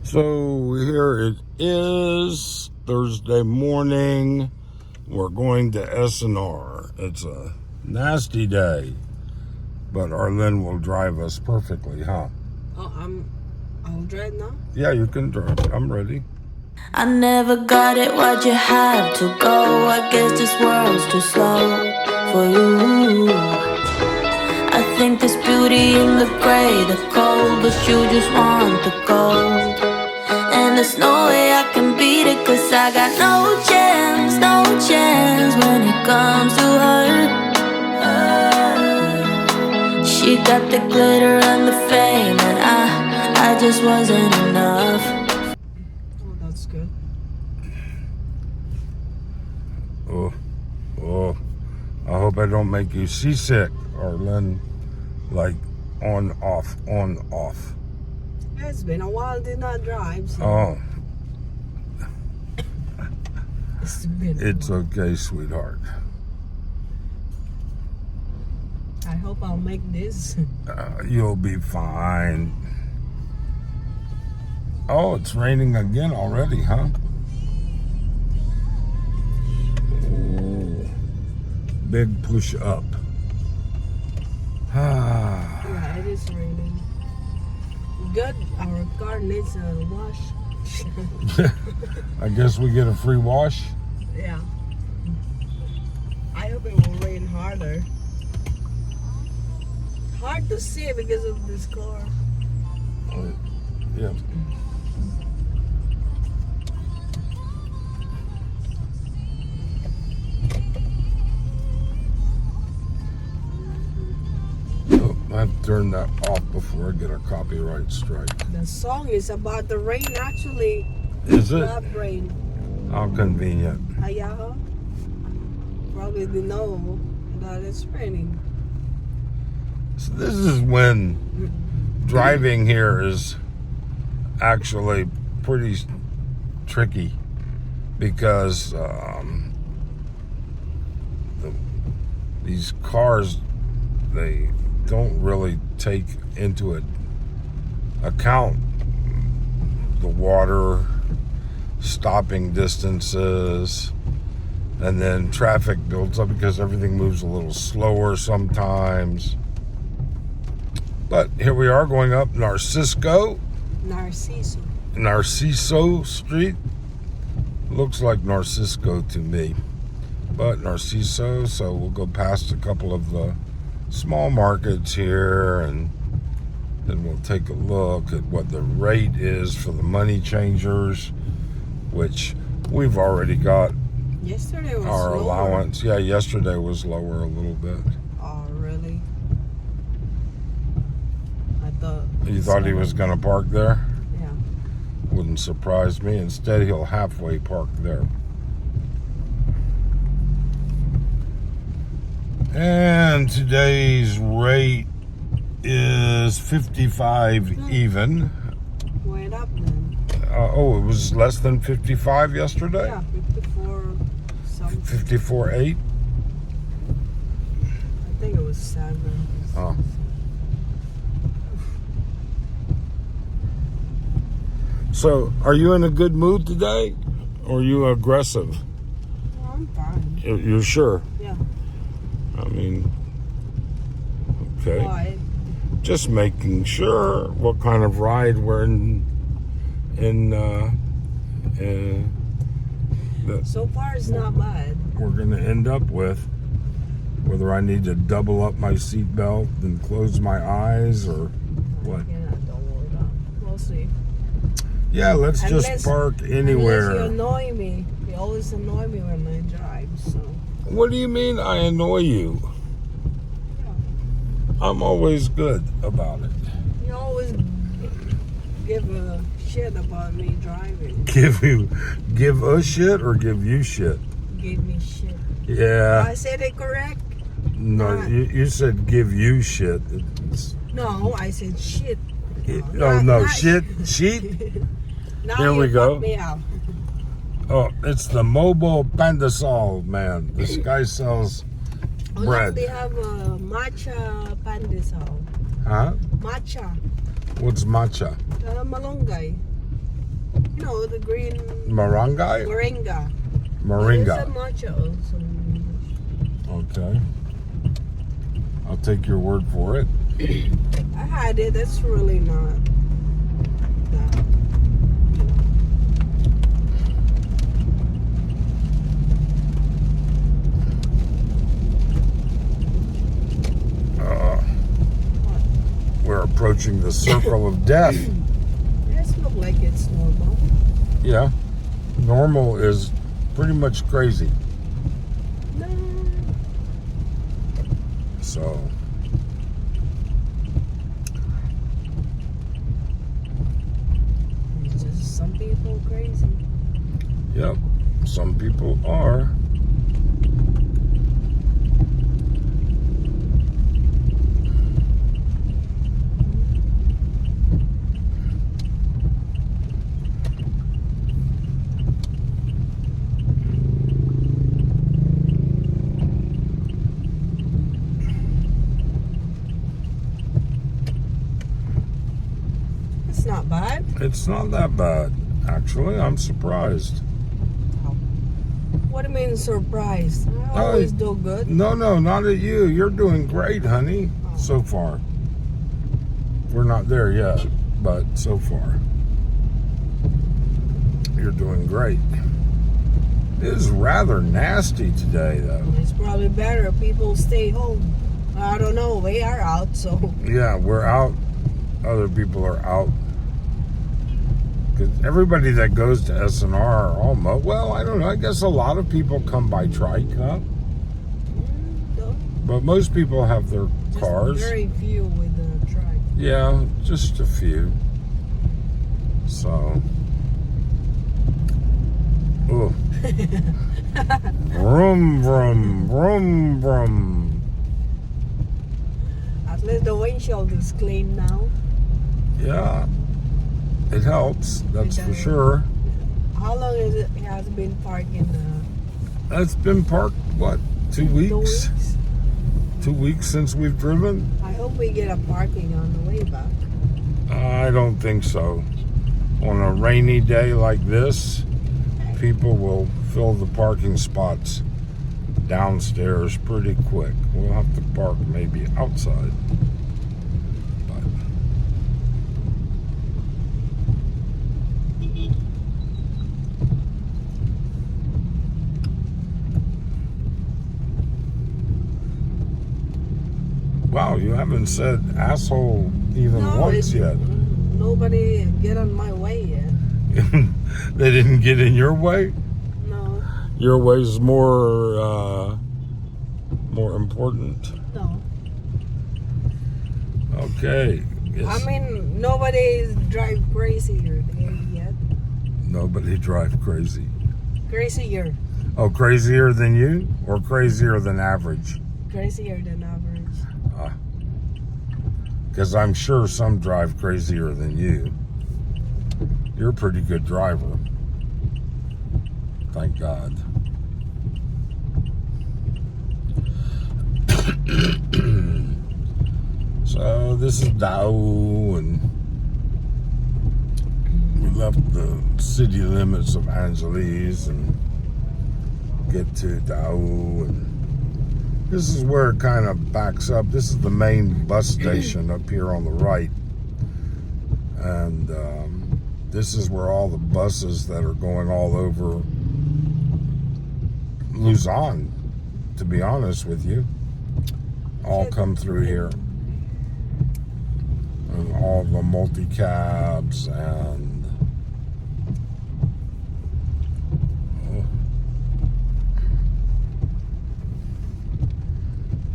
So here it is, Thursday morning. We're going to SNR. It's a nasty day, but Arlyn will drive us perfectly, huh? Oh, I'll drive now? Yeah, you can drive. I'm ready. I never got it, why'd you have to go? I guess this world's too slow for you. I think there's beauty in the gray, the cold, but you just want the gold. And there's no way I can beat it, cause I got no chance when it comes to her. She got the glitter and the fame, and I just wasn't enough. Oh, that's good. Oh, I hope I don't make you seasick, Arlyn. Like on, off. It's been a while, did not drive. So Oh, it's okay, sweetheart. I hope I'll make this. You'll be fine. Oh, it's raining again already, huh? Oh, big push up. Yeah, it is raining. Good, our car needs a wash. I guess we get a free wash. Yeah. I hope it will rain harder. Hard to see because of this car. Yeah. Oh, I have to turn that off before I get a copyright strike. The song is about the rain actually. Is it? Not rain. How convenient. Yeah. Probably didn't know that it's raining. So this is when driving here is actually pretty tricky because these cars, they don't really take into account the water, stopping distances, and then traffic builds up because everything moves a little slower sometimes. But here we are going up Narciso Street. Looks like Narcisco to me, but Narciso. So we'll go past a couple of the small markets here, and then we'll take a look at what the rate is for the money changers, which we've already got. Yesterday was our lower. allowance. Yeah, yesterday was lower a little bit. Oh, really? I thought... You thought he was going to park there? Yeah. Wouldn't surprise me. Instead, he'll halfway park there. And today's rate is 55 even. Went up then. Oh, it was less than 55 yesterday? Yeah, 54 something. 54.8? I think it was 7. Oh. So, are you in a good mood today? Or are you aggressive? Oh, I'm fine. You're sure? Yeah. I mean, okay. Why? Just making sure what kind of ride we're in that So far, it's not bad. we're going to end up with. Whether I need to double up my seatbelt and close my eyes or what. Yeah, don't worry about it. We'll see. Yeah, let's just park anywhere. Unless you annoy me. You always annoy me when I drive, so... What do you mean I annoy you? Yeah. I'm always good about it. You always give a shit about me driving. Give a shit or give you shit? Give me shit. Yeah. I said it correct? No, you said give you shit. No, I said shit. Shit. Now Here we you go. fucked me up. Oh, it's the mobile pandesal, man. This guy sells bread. They have a matcha pandesal. Huh? Matcha. What's matcha? Malunggay. You know, the green Moringa? moringa. Moringa. There's a matcha also in English. Okay. I'll take your word for it. I had it. That's really not that. We're approaching the circle of death. It looks like it's normal. Yeah. Normal is pretty much crazy. No. So. It's just some people crazy. Yep. Some people are. It's not bad. It's not that bad. Actually, I'm surprised. What do you mean surprised? I always do good. No, not at you. You're doing great, honey, so far. We're not there yet, but so far. You're doing great. It is rather nasty today, though. It's probably better people stay home. I don't know. We are out, so. Yeah, we're out. Other people are out. Because everybody that goes to SNR are almost, well, I don't know. I guess a lot of people come by trike, huh? No. But most people have their Just cars. very few with the truck. Yeah, just a few. So. Oh. Vroom, vroom, vroom, vroom. At least the windshield is clean now. Yeah. It helps, that's for sure. How long is it has been parked in the... It's been parked, what, 2 weeks? 2 weeks? 2 weeks since we've driven? I hope we get a parking on the way back. I don't think so. On a rainy day like this, people will fill the parking spots downstairs pretty quick. We'll have to park maybe outside. But wow, you haven't said asshole even once yet. Nobody get on my way yet. They didn't get in your way? No. Your way's more important. No. Okay. Yes. I mean, nobody drive crazier there yet. Nobody drive crazy. Crazier. Oh, crazier than you? Or crazier than average? Crazier than average. Because I'm sure some drive crazier than you. You're a pretty good driver. Thank God. So this is Dow, and we left the city limits of Angeles and get to Dow, and this is where it kind of backs up. This is the main bus station up here on the right, and this is where all the buses that are going all over Luzon, to be honest with you, all come through here. And all the multi-cabs and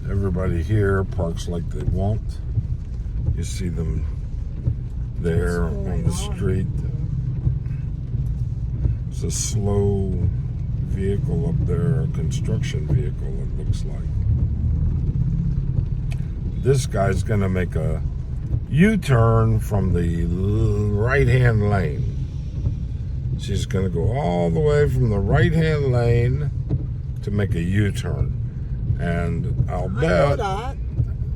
everybody here parks like they want. You see them there on the street. It's a slow vehicle up there, a construction vehicle, it looks like. This guy's gonna make a U-turn from the right-hand lane. She's gonna go all the way from the right-hand lane to make a U-turn. And I'll bet... I know that.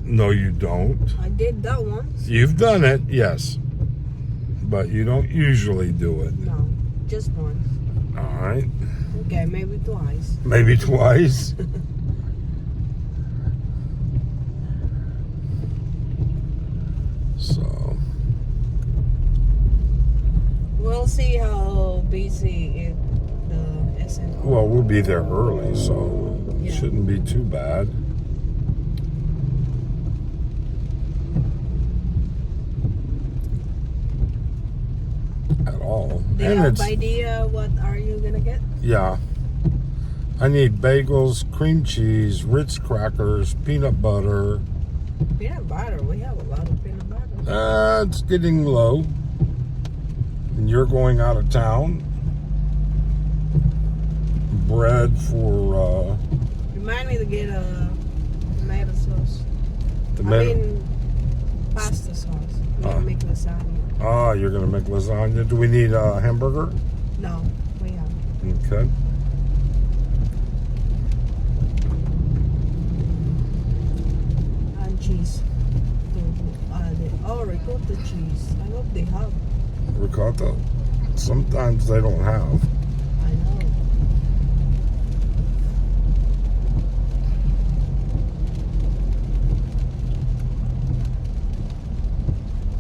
No, you don't. I did that once. You've done it, yes. But you don't usually do it. No. Just once. All right. Okay, maybe twice. Maybe twice. So, We'll see how busy the SNR. well, we'll be there early, so it Yeah. shouldn't be too bad. At all. Do you And have it's, idea what are you gonna get? yeah. I need bagels, cream cheese, Ritz crackers, peanut butter. Peanut butter. We have a lot of peanut butter. It's getting low. And you're going out of town. Bread for Remind me to get a tomato sauce. tomato. I mean, pasta sauce. We're gonna make lasagna. You're gonna make lasagna. Do we need a hamburger? No, we have. Okay. And cheese. Ricotta cheese. I hope they have. Ricotta. Sometimes they don't have. I know.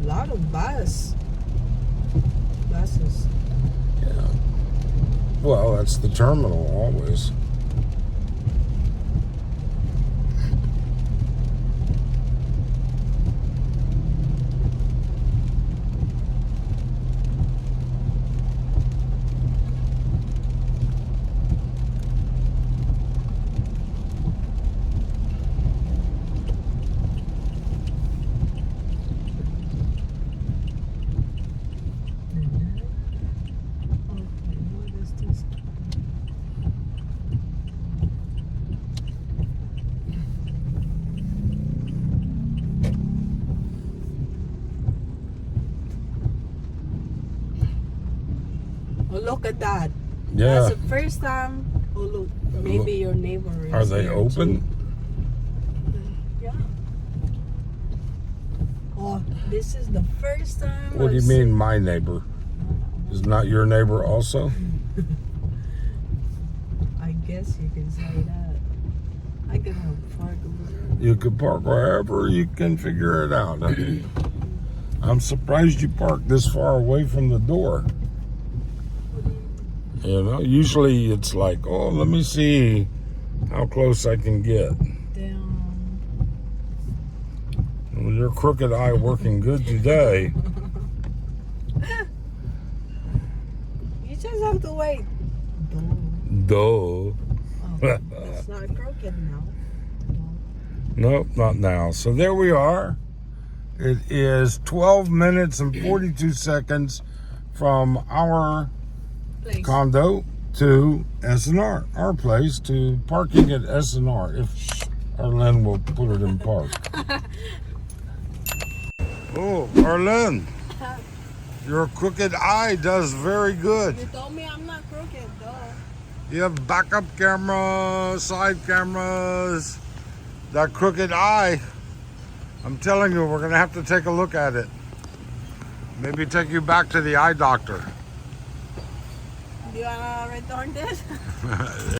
A lot of buses. Yeah. Well, that's the terminal always. Okay, what is this? Oh, look at that. Yeah. That's the first time. Oh, look. Maybe your neighbor is Are they here open? too. Yeah. Oh, this is the first time. What do you I've mean, my neighbor? Is not your neighbor also? I guess you can say that. I can have park over there. You could park wherever you can figure it out. I'm surprised you parked this far away from the door. You know, usually it's like, oh, let me see how close I can get. Down. Well, your crooked eye working good today. You just have to wait. Duh. Oh, it's not crooked now. Nope, not now. So there we are. It is 12 minutes and 42 seconds from our Place. condo to SNR, our place, to parking at SNR, if Arlyn will put it in park. Oh, Arlyn, your crooked eye does very good. You told me I'm not crooked, though. You have backup camera, side cameras, that crooked eye. I'm telling you, we're gonna have to take a look at it. Maybe take you back to the eye doctor. Do you wanna return this?